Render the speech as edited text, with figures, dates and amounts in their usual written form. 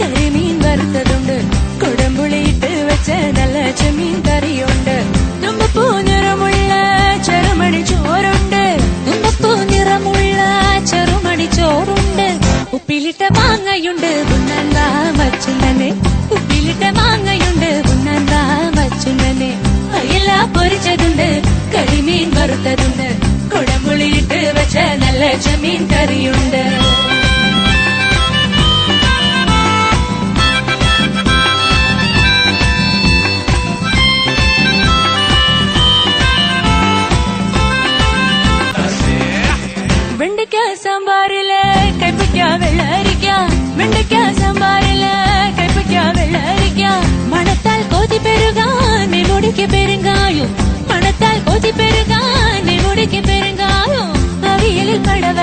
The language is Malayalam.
കരിമീൻ വറുത്തതുണ്ട്, കുടംപുളിയിട്ട് വെച്ച നല്ല ചെമ്മീൻ കറിയുണ്ട്, തുമ്പപ്പൂ നിറമുള്ള ചെറുമണി ചോറുണ്ട്, തുമ്പപ്പൂ നിറമുള്ള ചെറുമണി ചോറുണ്ട്, ഉപ്പിലിട്ട മാങ്ങയുണ്ട് ഉണ്ണാൻ വാ വച്ചുണ്ണനെ, ഉപ്പിലിട്ട മാങ്ങയുണ്ട് ഉണ്ണാൻ വാ വച്ചുണ്ണനെ, അയല പൊരിച്ചതുണ്ട്, കരിമീൻ വറുത്തതുണ്ട്, കുടംപുളിയിട്ട് വെച്ച നല്ല ചെമ്മീൻ കറിയുണ്ട്. വെണ്ടയ്ക്ക സാമ്പാറില് കൈപ്പയ്ക്ക വെള്ളരിക്ക, വെണ്ടയ്ക്ക സാമ്പാറില് കൈപ്പയ്ക്ക വെള്ളരിക്ക, മണത്താൽ കൊതി പെരുകാൻ നെടുക്ക് പെരുങ്കായും, മണത്താൽ കൊതി പെരുകാൻ നെടുക്ക് പെരുങ്കായും, അവിയലിൽ പടവ